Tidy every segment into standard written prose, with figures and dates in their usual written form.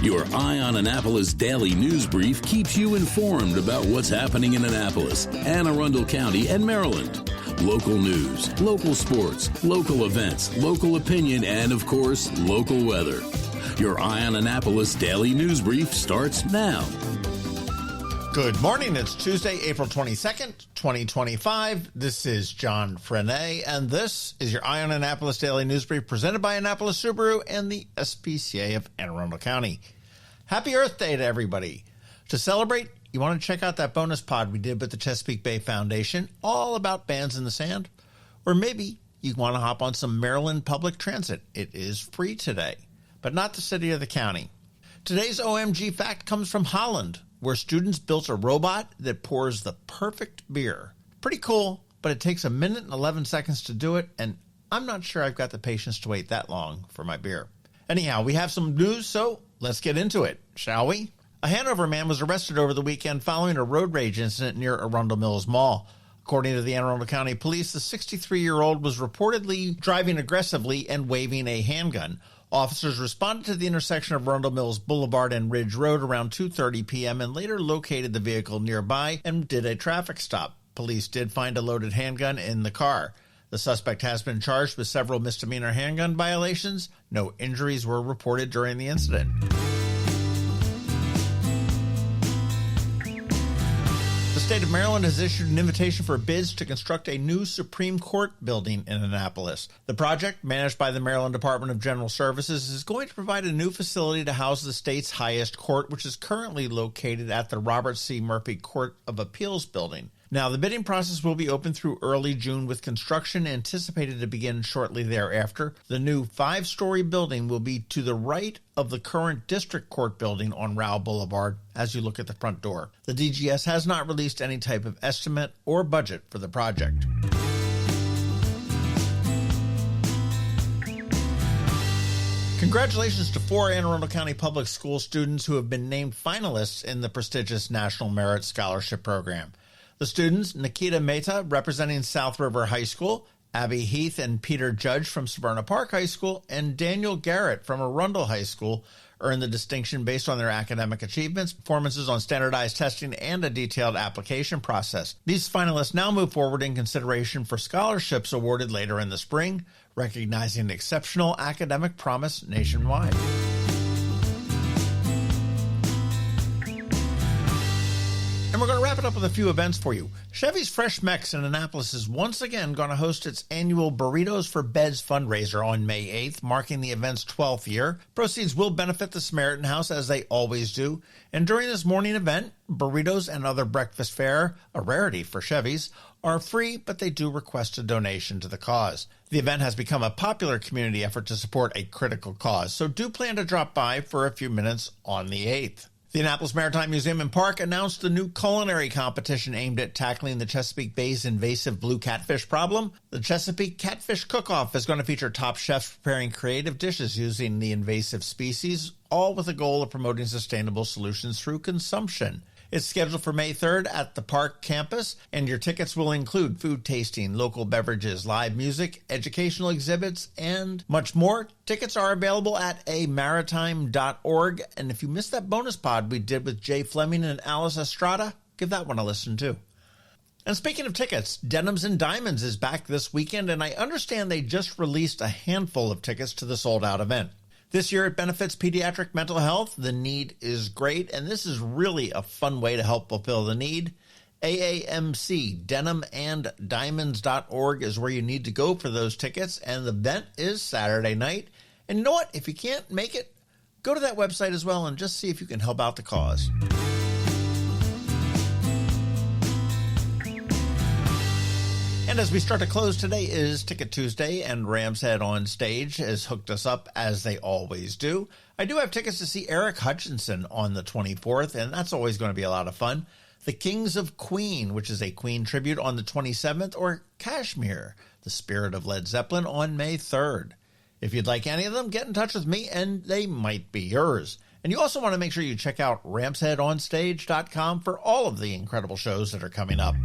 Your Eye on Annapolis daily news brief keeps you informed about what's happening in Annapolis, Anne Arundel County, and Maryland. Local news, local sports, local events, local opinion, and, of course, local weather. Your Eye on Annapolis daily news brief starts now. Good morning. It's Tuesday, April 22nd, 2025. This is John Frenaye, and this is your Eye on Annapolis daily news brief presented by Annapolis Subaru and the SPCA of Anne Arundel County. Happy Earth Day to everybody. To celebrate, you want to check out that bonus pod we did with the Chesapeake Bay Foundation, all about bands in the sand. Or maybe you want to hop on some Maryland public transit. It is free today, but not the city or the county. Today's OMG fact comes from Holland, where students built a robot that pours the perfect beer. Pretty cool, but it takes 1 minute and 11 seconds to do it, and I'm not sure I've got the patience to wait that long for my beer. Anyhow, we have some news, so let's get into it, shall we? A Hanover man was arrested over the weekend following a road rage incident near Arundel Mills Mall. According to the Anne Arundel County Police, the 63-year-old was reportedly driving aggressively and waving a handgun. Officers responded to the intersection of Arundel Mills Boulevard and Ridge Road around 2:30 p.m. and later located the vehicle nearby and did a traffic stop. Police did find a loaded handgun in the car. The suspect has been charged with several misdemeanor handgun violations. No injuries were reported during the incident. The state of Maryland has issued an invitation for bids to construct a new Supreme Court building in Annapolis. The project, managed by the Maryland Department of General Services, is going to provide a new facility to house the state's highest court, which is currently located at the Robert C. Murphy Court of Appeals building. Now, the bidding process will be open through early June, with construction anticipated to begin shortly thereafter. The new 5-story building will be to the right of the current District Court building on Rowell Boulevard as you look at the front door. The DGS has not released any type of estimate or budget for the project. Congratulations to 4 Anne Arundel County Public School students who have been named finalists in the prestigious National Merit Scholarship Program. The students, Nikita Mehta, representing South River High School, Abby Heath and Peter Judge from Severna Park High School, and Daniel Garrett from Arundel High School, earned the distinction based on their academic achievements, performances on standardized testing, and a detailed application process. These finalists now move forward in consideration for scholarships awarded later in the spring, recognizing exceptional academic promise nationwide. And we're going to wrap it up with a few events for you. Chevy's Fresh Mex in Annapolis is once again going to host its annual Burritos for Beds fundraiser on May 8th, marking the event's 12th year. Proceeds will benefit the Samaritan House, as they always do. And during this morning event, burritos and other breakfast fare, a rarity for Chevy's, are free, but they do request a donation to the cause. The event has become a popular community effort to support a critical cause, so do plan to drop by for a few minutes on the 8th. The Annapolis Maritime Museum and Park announced the new culinary competition aimed at tackling the Chesapeake Bay's invasive blue catfish problem. The Chesapeake Catfish Cook-Off is going to feature top chefs preparing creative dishes using the invasive species, all with the goal of promoting sustainable solutions through consumption. It's scheduled for May 3rd at the park campus, and your tickets will include food tasting, local beverages, live music, educational exhibits, and much more. Tickets are available at amaritime.org, and if you missed that bonus pod we did with Jay Fleming and Alice Estrada, give that one a listen too. And speaking of tickets, Denims and Diamonds is back this weekend, and I understand they just released a handful of tickets to the sold-out event. This year it benefits pediatric mental health. The need is great, and this is really a fun way to help fulfill the need. AAMC, denimanddiamonds.org is where you need to go for those tickets, and the event is Saturday night. And you know what? If you can't make it, go to that website as well and just see if you can help out the cause. And as we start to close, today is Ticket Tuesday, and Ram's Head on Stage has hooked us up as they always do. I do have tickets to see Eric Hutchinson on the 24th, and that's always going to be a lot of fun. The Kings of Queen, which is a Queen tribute, on the 27th, or Kashmir, the Spirit of Led Zeppelin, on May 3rd. If you'd like any of them, get in touch with me, and they might be yours. And you also want to make sure you check out ramsheadonstage.com for all of the incredible shows that are coming up.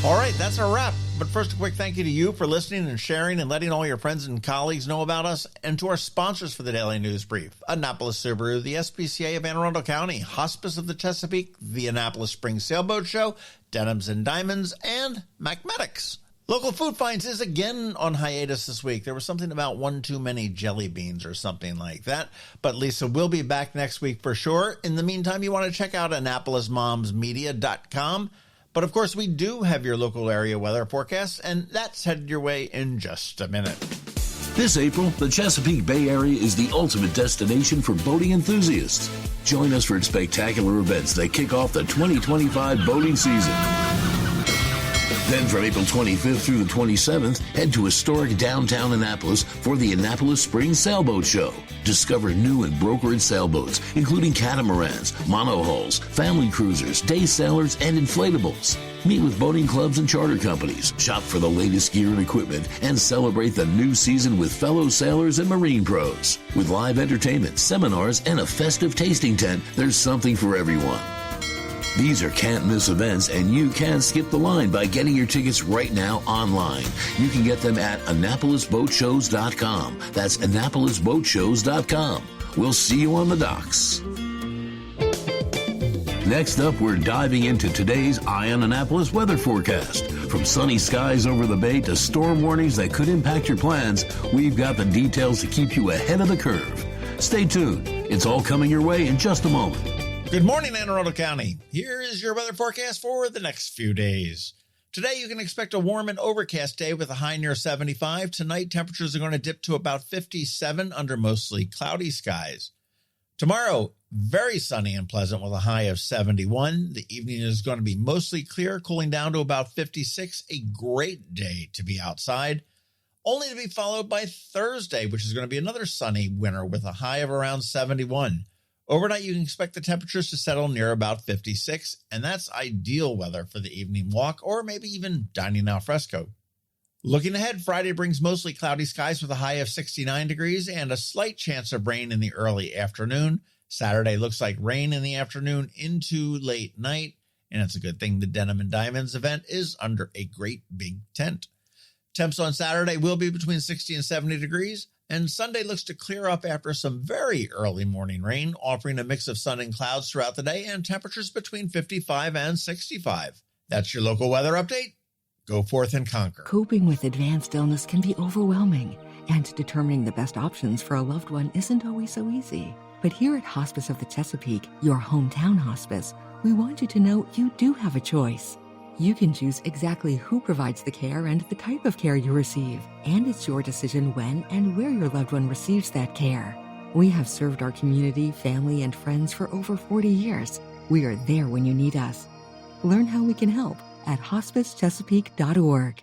All right, that's our wrap. But first, a quick thank you to you for listening and sharing and letting all your friends and colleagues know about us, and to our sponsors for the Daily News Brief: Annapolis Subaru, the SPCA of Anne Arundel County, Hospice of the Chesapeake, the Annapolis Spring Sailboat Show, Denims and Diamonds, and Macmedics. Local Food Finds is again on hiatus this week. There was something about one too many jelly beans or something like that. But Lisa will be back next week for sure. In the meantime, you want to check out AnnapolisMomsMedia.com. But of course, we do have your local area weather forecast, and that's headed your way in just a minute. This April, the Chesapeake Bay Area is the ultimate destination for boating enthusiasts. Join us for spectacular events that kick off the 2025 boating season. Then from April 25th through the 27th, head to historic downtown Annapolis for the Annapolis Spring Sailboat Show. Discover new and brokered sailboats, including catamarans, monohulls, family cruisers, day sailors, and inflatables. Meet with boating clubs and charter companies, shop for the latest gear and equipment, and celebrate the new season with fellow sailors and marine pros. With live entertainment, seminars, and a festive tasting tent, there's something for everyone. These are can't-miss events, and you can't skip the line by getting your tickets right now online. You can get them at AnnapolisBoatShows.com. That's AnnapolisBoatShows.com. We'll see you on the docks. Next up, we're diving into today's Eye on Annapolis weather forecast. From sunny skies over the bay to storm warnings that could impact your plans, we've got the details to keep you ahead of the curve. Stay tuned. It's all coming your way in just a moment. Good morning, Anne Arundel County. Here is your weather forecast for the next few days. Today, you can expect a warm and overcast day with a high near 75. Tonight, temperatures are going to dip to about 57 under mostly cloudy skies. Tomorrow, very sunny and pleasant with a high of 71. The evening is going to be mostly clear, cooling down to about 56. A great day to be outside, only to be followed by Thursday, which is going to be another sunny winter with a high of around 71. Overnight, you can expect the temperatures to settle near about 56, and that's ideal weather for the evening walk or maybe even dining al fresco. Looking ahead, Friday brings mostly cloudy skies with a high of 69 degrees and a slight chance of rain in the early afternoon. Saturday looks like rain in the afternoon into late night, and it's a good thing the Denim and Diamonds event is under a great big tent. Temps on Saturday will be between 60 and 70 degrees. And Sunday looks to clear up after some very early morning rain, offering a mix of sun and clouds throughout the day and temperatures between 55 and 65. That's your local weather update. Go forth and conquer. Coping with advanced illness can be overwhelming, and determining the best options for a loved one isn't always so easy. But here at Hospice of the Chesapeake, your hometown hospice, we want you to know you do have a choice. You can choose exactly who provides the care and the type of care you receive, and it's your decision when and where your loved one receives that care. We have served our community, family, and friends for over 40 years. We are there when you need us. Learn how we can help at hospicechesapeake.org.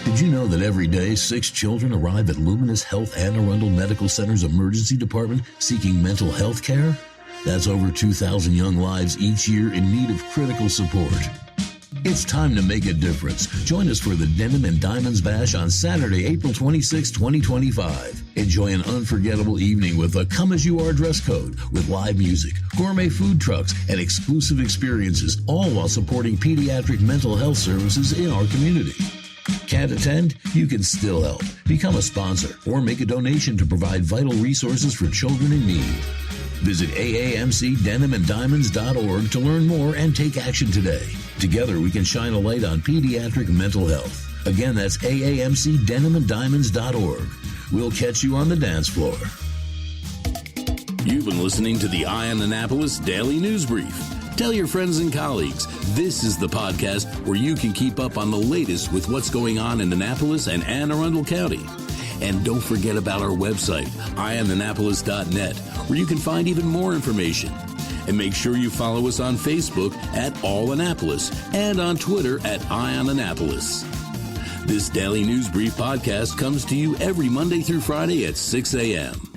Did you know that every day 6 children arrive at Luminous Health Anne Arundel Medical Center's emergency department seeking mental health care? That's over 2,000 young lives each year in need of critical support. It's time to make a difference. Join us for the Denim and Diamonds Bash on Saturday, April 26, 2025. Enjoy an unforgettable evening with a come-as-you-are dress code with live music, gourmet food trucks, and exclusive experiences, all while supporting pediatric mental health services in our community. Can't attend? You can still help. Become a sponsor or make a donation to provide vital resources for children in need. Visit AAMCDenimandDiamonds.org to learn more and take action today. Together, we can shine a light on pediatric mental health. Again, that's AAMCDenimandDiamonds.org. We'll catch you on the dance floor. You've been listening to the Eye on Annapolis Daily News Brief. Tell your friends and colleagues, this is the podcast where you can keep up on the latest with what's going on in Annapolis and Anne Arundel County. And don't forget about our website, eyeonannapolis.net, where you can find even more information. And make sure you follow us on Facebook at All Annapolis and on Twitter at Eye on Annapolis. This Daily News Brief podcast comes to you every Monday through Friday at 6 a.m.